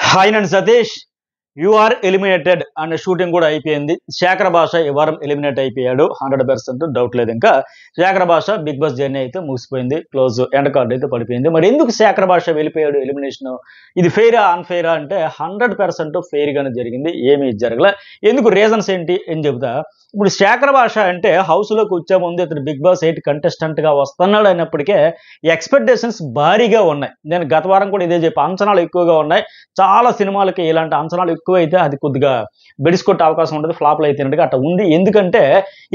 Hi నేను Satish. You are eliminated అనే shooting కూడా అయిపోయింది. శేఖర్ భాష ఈ వారం ఎలిమినేట్ అయిపోయాడు. 100% డౌట్ లేదు. ఇంకా శేఖర్ భాష బిగ్ బాస్ జర్నీ అయితే ముగిసిపోయింది. క్లోజ్ ఎండ్ కార్డ్ అయితే పడిపోయింది. మరి ఎందుకు శేఖర్ భాష వెళ్ళిపోయాడు ఎలిమినేషన్? ఇది ఫెయిరా అన్ఫెయిరా అంటే 100% ఫెయిర్ గానే జరిగింది. ఏమీ జరగలే. ఎందుకు రీజన్స్ ఏంటి అని చెబుతా. ఇప్పుడు శేఖర్ భాష అంటే హౌస్లోకి వచ్చే ముందు ఇతను బిగ్ బాస్ 8 కంటెస్టెంట్ గా వస్తున్నాడు అయినప్పటికే ఎక్స్పెక్టేషన్స్ భారీగా ఉన్నాయి. నేను గత వారం కూడా ఇదే చెప్పి అంచనాలు ఎక్కువగా ఉన్నాయి. చాలా సినిమాలకి ఇలాంటి అంచనాలు ఎక్కువైతే అది కొద్దిగా బెడిసికొట్టే అవకాశం ఉంటుంది, ఫ్లాప్లు అయితేనట్టుగా అట్లా ఉంది. ఎందుకంటే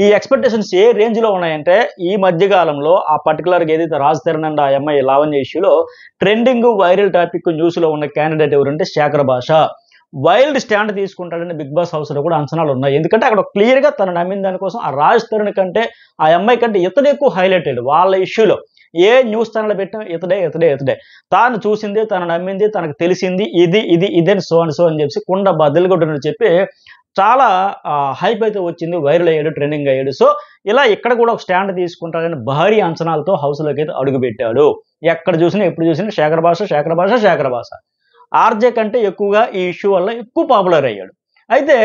ఈ ఎక్స్పెక్టేషన్స్ ఏ రేంజ్ లో ఉన్నాయంటే ఈ మధ్య కాలంలో ఆ పర్టికులర్గా ఏదైతే రాజ్ తరుణ్ అండ్ ఆ అమ్మాయి లావణ్య ఇష్యూలో ట్రెండింగ్ వైరల్ టాపిక్ న్యూస్ లో ఉన్న క్యాండిడేట్ ఎవరంటే శేఖర్ భాష. వైల్డ్ స్టాండ్ తీసుకుంటాడని బిగ్ బాస్ హౌస్ లో కూడా అంచనాలు ఉన్నాయి. ఎందుకంటే అక్కడ క్లియర్ గా తను నమ్మిన దానికోసం ఆ రాజ్ తరుణ్ కంటే ఆ అమ్మాయి కంటే ఇతడు ఎక్కువ హైలైటెడ్ వాళ్ళ ఇష్యూలో. ఏ న్యూస్ ఛానల్ పెట్టినా ఇతడే తాను చూసింది, తను నమ్మింది, తనకు తెలిసింది ఇది అని సో అని చెప్పి కుండ బద్దలుగొట్టని చెప్పి చాలా హైప్ అయితే వచ్చింది. వైరల్ అయ్యాడు, ట్రెండింగ్ అయ్యాడు. సో ఇలా ఇక్కడ కూడా ఒక స్టాండ్ తీసుకుంటాడని భారీ అంచనాలతో హౌస్లోకి అయితే అడుగు పెట్టాడు. ఎక్కడ చూసినా ఎప్పుడు చూసినా శేఖర్ భాష ఆర్జే కంటే ఎక్కువగా ఈ ఇష్యూ వల్ల ఎక్కువ పాపులర్ అయ్యాడు. అయితే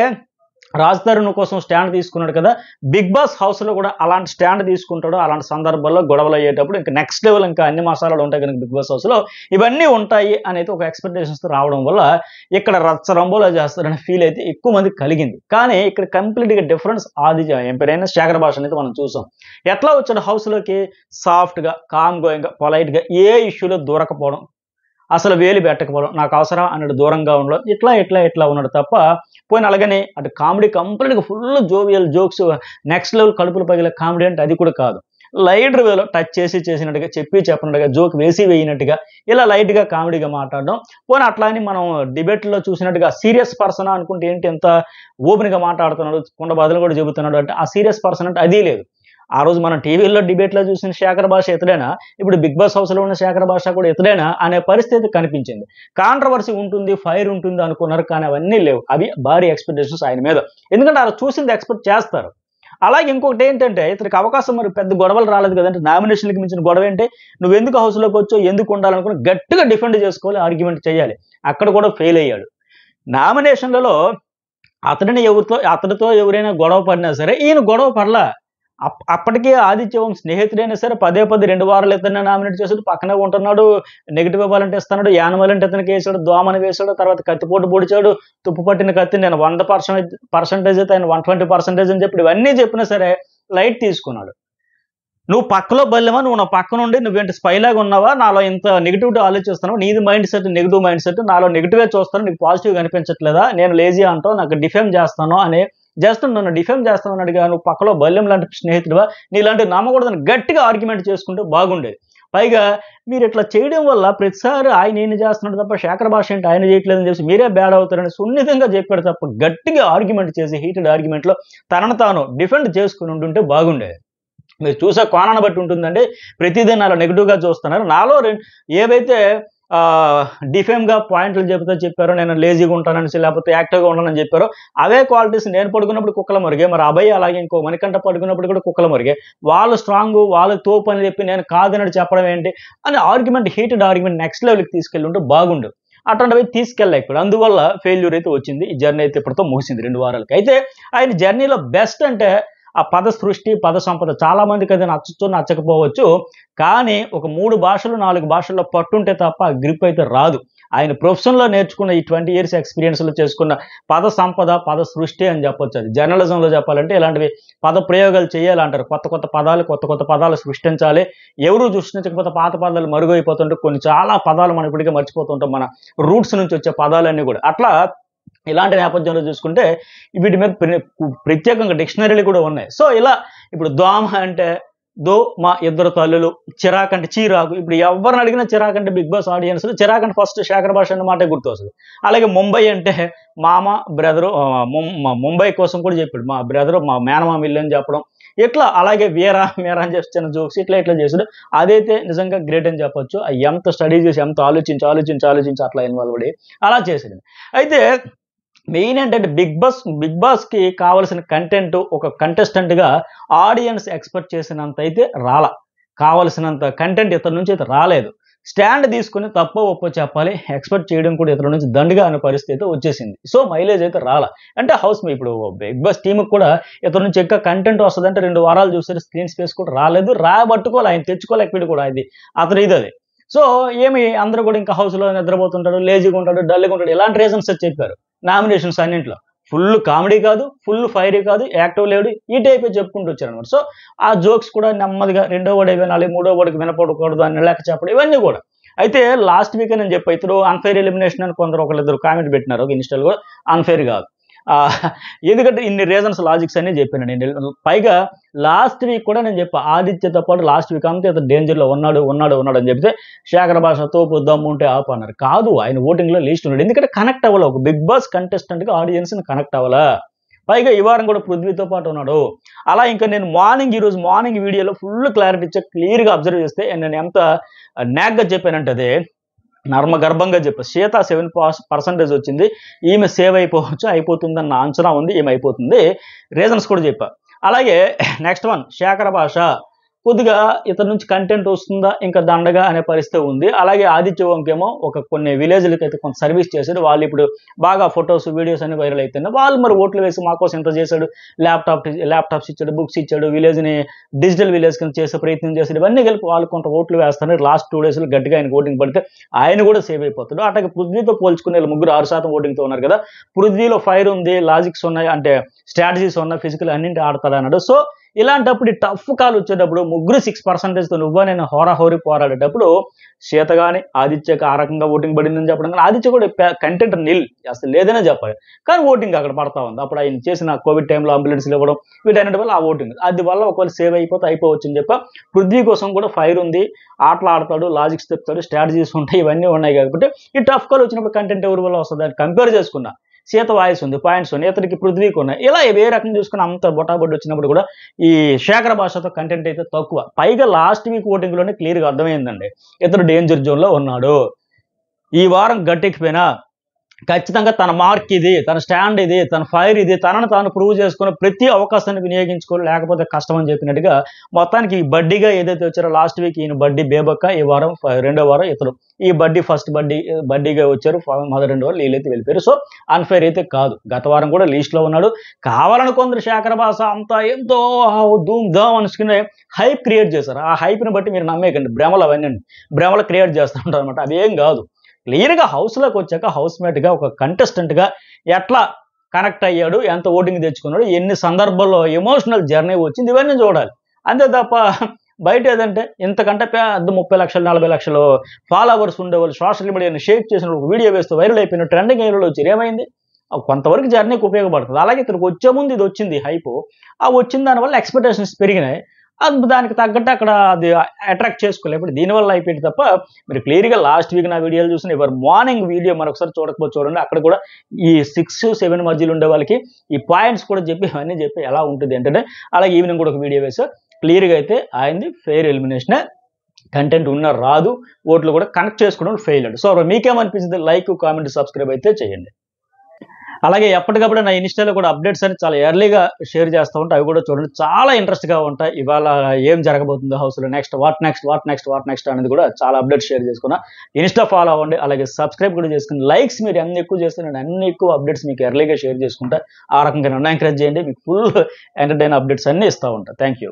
రాజ్ తరుణ్ కోసం స్టాండ్ తీసుకున్నాడు కదా, బిగ్ బాస్ హౌస్ లో కూడా అలాంటి స్టాండ్ తీసుకుంటాడు. అలాంటి సందర్భాల్లో గొడవలు అయ్యేటప్పుడు ఇంకా నెక్స్ట్ లెవెల్ ఇంకా అన్ని మసాలాలు ఉంటాయి కనుక బిగ్ బాస్ హౌస్ లో ఇవన్నీ ఉంటాయి అనేది ఒక ఎక్స్పెక్టేషన్స్ తో రావడం వల్ల ఇక్కడ రచ్చరంబోలా చేస్తారనే ఫీల్ అయితే ఎక్కువ మందికి కలిగింది. కానీ ఇక్కడ కంప్లీట్ గా డిఫరెన్స్ ఆదిత్య ఎంపైరైన శేఖర్ భాష అనేది మనం చూసాం. ఎట్లా వచ్చాడు హౌస్ లోకి? సాఫ్ట్ గా, కామ్ గోయింగ్ గా, పొలైట్ గా, ఏ ఇష్యూలో దూరకపోవడం, అసలు వేలు పెట్టకపోవడం, నాకు అవసరం అన్నట్టు దూరంగా ఉండడం, ఇట్లా ఉన్నాడు తప్ప పోయిన అలాగనే అటు కామెడీ కంప్లీట్గా full jovial jokes, next level కడుపులు పగిలే కామెడీ అంటే అది కూడా కాదు. లైట్ వేలో టచ్ చేసినట్టుగా, చెప్పినట్టుగా, జోక్ వేసినట్టుగా, ఇలా లైట్గా కామెడీగా మాట్లాడడం. పోనీ అట్లా అని మనం డిబేట్లో చూసినట్టుగా సీరియస్ పర్సన్ అనుకుంటే ఏంటి ఎంత ఓపెన్గా మాట్లాడుతున్నాడు, కుండ బదులు కూడా చెబుతున్నాడు అంటే ఆ సీరియస్ పర్సన్ అంటే అది లేదు. ఆ రోజు మనం టీవీలో డిబేట్లో చూసిన శేఖర్ భాష ఇతడేనా, ఇప్పుడు బిగ్ బాస్ హౌస్లో ఉన్న శేఖర్ భాష కూడా ఇతడేనా అనే పరిస్థితి కనిపించింది. కాంట్రవర్సీ ఉంటుంది, ఫైర్ ఉంటుంది అనుకున్నారు, కానీ అవన్నీ లేవు. అవి భారీ ఎక్స్పెక్టేషన్స్ ఆయన మీద. ఎందుకంటే అలా చూసింది ఎక్స్పెక్ట్ చేస్తారు. అలాగే ఇంకొకటి ఏంటంటే ఇతనికి అవకాశం మరి పెద్ద గొడవలు రాలేదు కదంటే, నామినేషన్కి మించిన గొడవ ఏంటి, నువ్వు ఎందుకు హౌస్లోకి వచ్చో, ఎందుకు ఉండాలనుకుని గట్టిగా డిఫెండ్ చేసుకోవాలి, ఆర్గ్యుమెంట్ చేయాలి. అక్కడ కూడా ఫెయిల్ అయ్యాడు. నామినేషన్లలో అతడితో ఎవరైనా గొడవ పడినా సరే ఈయన గొడవ పడలా. అప్పటికే ఆదిత్యవం స్నేహితుడైనా సరే పదే 2 వారాలు ఇతన్ని నామినేట్ చేసాడు, పక్కనే ఉంటున్నాడు, నెగిటివ్ ఇవ్వాలంటే ఇస్తున్నాడు, యానిమల్ అంటే ఇతనికి వేసాడు, దోమని వేసాడు, తర్వాత కత్తిపోటు పొడిచాడు, తుప్పు పట్టిన కత్తి నేను 100% అయితే ఆయన 120% అని చెప్పి ఇవన్నీ చెప్పినా సరే లైట్ తీసుకున్నాడు. నువ్వు పక్కలో బల్లెమా, నువ్వు నా పక్క నుండి నువ్వేంటి స్పైలాగా ఉన్నావా, నాలో ఇంత నెగిటివిటీ ఆలోచిస్తున్నావు, నీది mind set negative mind set, నాలో నెగిటివ్గా చూస్తాను, నీకు పాజిటివ్ కనిపించట్లేదా, నేను లేజీ అంటావు, నాకు డిఫేమ్ చేస్తాను అని జస్ట్ నన్ను డిఫేమ్ చేస్తానని అడిగా, నువ్వు పక్కలో బల్యం లాంటి స్నేహితుడువా, నీలాంటి నమ్మకూడదని గట్టిగా ఆర్గ్యుమెంట్ చేసుకుంటే బాగుండేది. పైగా మీరు ఇట్లా చేయడం వల్ల ప్రతిసారి ఆయన ఏం చేస్తున్నాడు తప్ప శేఖర్ భాష ఏంటి ఆయన చేయట్లేదని చెప్పి మీరే బ్యాడ్ అవుతారని సున్నితంగా చెప్పాడు తప్ప గట్టిగా ఆర్గ్యుమెంట్ చేసి హీటెడ్ ఆర్గ్యుమెంట్లో తనను తాను డిఫెండ్ చేసుకుని ఉంటుంటే బాగుండేది. మీరు చూసే కోణాన్ని బట్టి ఉంటుందండి. ప్రతిదీ నాలో నెగిటివ్గా చూస్తున్నారు. నాలో ఏవైతే డిఫేమ్గా పాయింట్లు చెప్పారో, నేను లేజీగా ఉంటానని లేకపోతే యాక్టివ్గా ఉంటానని చెప్పారో అవే క్వాలిటీస్ నేను పడుకున్నప్పుడు కుక్కల మురిగే, మరి అబ్బాయి అలాగే ఇంకో మణికంఠ పడుకున్నప్పుడు కూడా కుక్కల మురిగే. వాళ్ళు స్ట్రాంగ్, వాళ్ళు తోపు అని చెప్పి నేను కాదన్నట్టు చెప్పడం ఏంటి అని ఆర్గ్యుమెంట్, హీటెడ్ ఆర్గ్యుమెంట్ నెక్స్ట్ లెవెల్కి తీసుకెళ్ళి ఉంటే బాగుండు. అటువంటివి తీసుకెళ్ళలేకపోయాడు. అందువల్ల ఫెయిల్యూర్ అయితే వచ్చింది. ఈ జర్నీ అయితే ఇప్పటితో ముగిసింది 2 వారాలకి. అయితే ఆయన జర్నీలో బెస్ట్ అంటే ఆ పద సృష్టి, పద సంపద. చాలా మందికి అది నచ్చచ్చు, నచ్చకపోవచ్చు. కానీ ఒక 3 భాషలు 4 భాషల్లో పట్టుంటే తప్ప ఆ గ్రిప్ అయితే రాదు. ఆయన ప్రొఫెషన్లో నేర్చుకున్న ఈ 20 years ఎక్స్పీరియన్స్లో చేసుకున్న పద సంపద, పద సృష్టి అని చెప్పొచ్చు. అది జర్నలిజంలో చెప్పాలంటే ఇలాంటివి పద ప్రయోగాలు చేయాలంటారు. కొత్త పదాలు సృష్టించాలి. ఎవరు సృష్టించకపోతే పాత పదాలు మరుగైపోతుంటే కొన్ని చాలా పదాలు మనం ఇప్పటికే మర్చిపోతుంటాం, మన రూట్స్ నుంచి వచ్చే పదాలన్నీ కూడా. అట్లా ఇలాంటి నేపథ్యంలో చూసుకుంటే వీటి మీద ప్రత్యేకంగా డిక్షనరీలు కూడా ఉన్నాయి. సో ఇలా ఇప్పుడు దోమ అంటే దో మా ఇద్దరు తల్లులు, చిరాక్ అంటే చీరాకు. ఇప్పుడు ఎవరిని అడిగినా చిరాక్ అంటే బిగ్ బాస్ ఆడియన్స్ చిరాక్ అంటే ఫస్ట్ శేఖర్ భాష అన్న మాటే గుర్తొస్తుంది. అలాగే ముంబై అంటే మామ బ్రదరు, ముంబై కోసం కూడా చెప్పాడు మా బ్రదరు, మా మేనమామ ఇల్లు అని చెప్పడం. ఇట్లా అలాగే వీరా అని చెప్పి చిన్న జోక్స్ ఇట్లా చేసాడు. అదైతే నిజంగా గ్రేట్ అని చెప్పొచ్చు. ఎంత స్టడీ చేసి, ఎంత ఆలోచించి అట్లా ఇన్వాల్వ్ అయ్యి అలా చేసాడు. అయితే మెయిన్ ఏంటంటే బిగ్ బాస్కి కావాల్సిన కంటెంట్ ఒక కంటెస్టెంట్గా ఆడియన్స్ ఎక్స్పెక్ట్ చేసినంత అయితే కావాల్సినంత కంటెంట్ ఇతని నుంచి అయితే రాలేదు. స్టాండ్ తీసుకుని తప్పో ఒప్పో చెప్పాలి, ఎక్స్పెక్ట్ చేయడం కూడా ఇతరుల నుంచి దండుగా అనే పరిస్థితి వచ్చేసింది. సో మైలేజ్ అయితే రాలా. అంటే హౌస్ ఇప్పుడు బిగ్ బాస్ టీంకి కూడా ఇతరు నుంచి ఇంకా కంటెంట్ వస్తుందంటే 2 వారాలు చూసారు, స్క్రీన్ స్పేస్ కూడా రాలేదు, రాబట్టుకోవాలి, ఆయన తెచ్చుకోలేకపోయాడు కూడా. అతను ఇది. సో అందరూ కూడా ఇంకా హౌస్లో నిద్రపోతుంటాడు, లేజీగా ఉంటాడు, డల్గా ఉంటాడు, ఇలాంటి రీజన్స్ చెప్పారు నామినేషన్స్ అన్నింటిలో. ఫుల్ కామెడీ కాదు, ఫుల్ ఫైరీ కాదు, యాక్టివ్ లేడు, ఈ టైప్ చెప్పుకుంటూ వచ్చారనమాట. సో ఆ జోక్స్ కూడా నెమ్మదిగా రెండో వాడు వినాలి, మూడో వాడికి వినపడకూడదు అని లెక్క చెప్పడం, ఇవన్నీ కూడా. అయితే లాస్ట్ వీక్ నేను చెప్పా, ఇతడు అన్ఫైర్ ఎలిమినేషన్ అని కొందరు ఒకళ్ళిద్దరు కామెంట్ పెట్టినారు ఇన్స్టాలో కూడా. అన్ఫైర్ కాదు, ఎందుకంటే ఇన్ని రీజన్స్ లాజిక్స్ అన్నీ చెప్పాను నేను. పైగా లాస్ట్ వీక్ కూడా నేను చెప్పా, ఆదిత్యతో పాటు లాస్ట్ వీక్ అంతా ఇతను డేంజర్లో ఉన్నాడు అని చెప్తే శేఖర్ భాష తోపు దమ్ము ఉంటే ఆపు అన్నారు. కాదు, ఆయన ఓటింగ్లో లీస్ట్ ఉన్నాడు. ఎందుకంటే కనెక్ట్ అవ్వాలా, ఒక బిగ్ బాస్ కంటెస్టెంట్గా ఆడియన్స్ని కనెక్ట్ అవ్వాలా. పైగా ఈ వారం కూడా పృథ్వీతో పాటు ఉన్నాడు. అలా ఇంకా నేను ఈరోజు మార్నింగ్ వీడియోలో ఫుల్ క్లారిటీ ఇచ్చా, క్లియర్గా అబ్జర్వ్ చేస్తే నేను ఎంత నాగ్గా చెప్పానంటే అదే నర్మగర్భంగా చెప్పా. సీత 7% వచ్చింది, ఈమె సేవ్ అయిపోతుందన్న అంచనా ఉంది, ఈమె అయిపోతుంది, రీజన్స్ కూడా చెప్పా. అలాగే నెక్స్ట్ వన్ శేఖర్ భాష, కొద్దిగా ఇతని నుంచి కంటెంట్ వస్తుందా ఇంకా దండగా అనే పరిస్థితి ఉంది. అలాగే ఆదిత్య వంకేమో కొన్ని విలేజ్లకి అయితే కొంత సర్వీస్ చేశాడు, వాళ్ళు ఇప్పుడు బాగా ఫొటోస్ వీడియోస్ అన్ని వైరల్ అవుతున్నాయి. వాళ్ళు మరి ఓట్లు వేసి మాకోసం ఇంత చేశాడు, ల్యాప్టాప్స్ ఇచ్చాడు, బుక్స్ ఇచ్చాడు, విలేజ్ని డిజిటల్ విలేజ్ కింద చేసే ప్రయత్నం చేశాడు, ఇవన్నీ కలిపి వాళ్ళు కొంత ఓట్లు వేస్తారు. లాస్ట్ 2 డేస్లో గట్టిగా ఆయన ఓటింగ్ పడితే ఆయన కూడా సేవ్ అయిపోతాడు. అట్లాగే పృథ్వీతో పోల్చుకునే ముగ్గురు 6% ఓటింగ్తో ఉన్నారు కదా. పృథ్వీలో ఫైర్ ఉంది, లాజిక్స్ ఉన్నాయి, అంటే స్ట్రాటజీస్ ఉన్నాయి, ఫిజికల్ అన్నింటి ఆడతాడు అన్నాడు. సో ఇలాంటప్పుడు టఫ్ కాల్ వచ్చేటప్పుడు ముగ్గురు 6%తో నువ్వు నేను హోరాహోరీ పోరాడేటప్పుడు సీత కానీ ఆదిత్యకి ఆ రకంగా ఓటింగ్ పడిందని చెప్పడం, కానీ ఆదిత్య కూడా కంటెంట్ అసలు లేదనే చెప్పాలి, కానీ ఓటింగ్ అక్కడ పడతా ఉంది. అప్పుడు ఆయన చేసిన కోవిడ్ టైంలో అంబులెన్స్లు ఇవ్వడం వీటన్నిటి వల్ల ఆ ఓటింగ్ అది వల్ల ఒకవేళ సేవ్ అయిపోవచ్చు అని చెప్పా. పృథ్వీ కోసం కూడా ఫైర్ ఉంది, ఆటలు ఆడతాడు, లాజిక్స్ చెప్తాడు, స్ట్రాటజీస్ ఉంటాయి, ఇవన్నీ ఉన్నాయి. కాబట్టి ఈ టఫ్ కాల్ వచ్చినప్పుడు కంటెంట్ ఎవరి వల్ల వస్తుంది అని కంపేర్ చేసుకున్నా. సీత వాయిస్ ఉంది, పాయింట్స్ ఉన్నాయి, ఇతనికి పృథ్వీకి ఉన్నాయి, ఇలా ఏ రకం చూసుకుని అంత బొటాబొడ్డి వచ్చినప్పుడు కూడా ఈ శేఖర్ భాషతో కంటెంట్ అయితే తక్కువ. పైగా లాస్ట్ వీక్ ఓటింగ్లోనే క్లియర్గా అర్థమైందండి, ఇతను డేంజర్ జోన్లో ఉన్నాడు. ఈ వారం గట్టెక్కిపోయినా ఖచ్చితంగా తన మార్క్ ఇది, తన స్టాండ్ ఇది, తన ఫైర్ ఇది, తనను తాను ప్రూవ్ చేసుకుని ప్రతి అవకాశాన్ని వినియోగించుకోవాలి, లేకపోతే కష్టం అని చెప్పినట్టుగా మొత్తానికి ఈ బడ్డీగా ఏదైతే వచ్చారో లాస్ట్ వీక్ ఈయన బడ్డీ బేబక్క, ఈ వారం రెండో వారం ఇతరు ఈ ఫస్ట్ బడ్డీగా వచ్చారు, మొదటి 2 వారాలు వీళ్ళైతే వెళ్ళిపోయారు. సో అన్ఫైర్ అయితే కాదు. గత వారం కూడా లీస్ట్లో ఉన్నాడు. కావాలని కొందరు శేఖర్ భాష అంతా ఎంతో ధూమ్ ధామ్ అనుకునే హైప్ క్రియేట్ చేశారు. ఆ హైప్ని బట్టి మీరు నమ్మేకండి, భ్రమలు క్రియేట్ చేస్తూ ఉంటారు అనమాట. అదేం కాదు. క్లియర్గా హౌస్లోకి వచ్చాక హౌస్మేట్గా ఒక కంటెస్టెంట్గా ఎట్లా కనెక్ట్ అయ్యాడు, ఎంత ఓటింగ్ తెచ్చుకున్నాడు, ఎన్ని సందర్భాల్లో ఎమోషనల్ జర్నీ వచ్చింది, ఇవన్నీ చూడాలి. అంతే తప్ప బయట ఏదంటే ఇంతకంటే పెద్ద 30 లక్షలు 40 లక్షలు ఫాలోవర్స్ ఉండేవాళ్ళు సోషల్ మీడియాని షేక్ చేసిన ఒక వీడియో వేస్తూ వైరల్ అయిపోయిన ట్రెండింగ్ ఏరియాలో వచ్చి ఏమైంది, కొంతవరకు జర్నీకి ఉపయోగపడుతుంది. అలాగే ఇతనికి వచ్చే ముందు ఇది వచ్చింది హైప్, ఆ వచ్చిన దానివల్ల ఎక్స్పెక్టేషన్స్ పెరిగినాయి, దానికి తగ్గట్టు అక్కడ అది అట్రాక్ట్ చేసుకోలేదు. ఇప్పుడు దీనివల్ల అయిపోయింది తప్ప మీరు క్లియర్గా లాస్ట్ వీక్ నా వీడియోలు చూసిన ఎవరు మార్నింగ్ వీడియో మరొకసారి చూడకపోతే చూడండి, అక్కడ కూడా ఈ 6-7 మధ్యలో ఉండే వాళ్ళకి ఈ పాయింట్స్ కూడా చెప్పి ఇవన్నీ చెప్పి ఎలా ఉంటుంది అంటే. అలాగే ఈవినింగ్ కూడా ఒక వీడియో వేసా, క్లియర్గా అయితే ఆయనది ఫెయిర్ ఎలిమినేషన్, కంటెంట్ ఉన్న రాదు, ఓట్లు కూడా కనెక్ట్ చేసుకోవడం ఫెయిల్ అండి. సో మీకేమనిపించింది, లైక్ కామెంట్ సబ్స్క్రైబ్ అయితే చేయండి. అలాగే ఎప్పటికప్పుడు నా ఇన్స్టాలో కూడా అప్డేట్స్ అని చాలా ఎర్లీగా షేర్ చేస్తూ ఉంటాయి, అవి కూడా చూడండి, చాలా ఇంట్రెస్ట్గా ఉంటాయి. ఇవాళ ఏం జరగబోతుందో హౌస్లో, వాట్ నెక్స్ట్ అనేది కూడా చాలా అప్డేట్స్ షేర్ చేసుకున్నా. ఇన్స్టా ఫాలో అవ్వండి, అలాగే సబ్స్క్రైబ్ కూడా చేసుకుని, లైక్స్ మీరు అన్ని ఎక్కువ చేస్తే నేను అన్ని ఎక్కువ అప్డేట్స్ మీకు ఎర్లీగా షేర్ చేసుకుంటా. ఆ రకంగా నన్ను ఎంకరేజ్ చేయండి, మీకు ఫుల్ ఎంటర్టైన్ అప్డేట్స్ అన్నీ ఇస్తూ ఉంటాను. Thank you.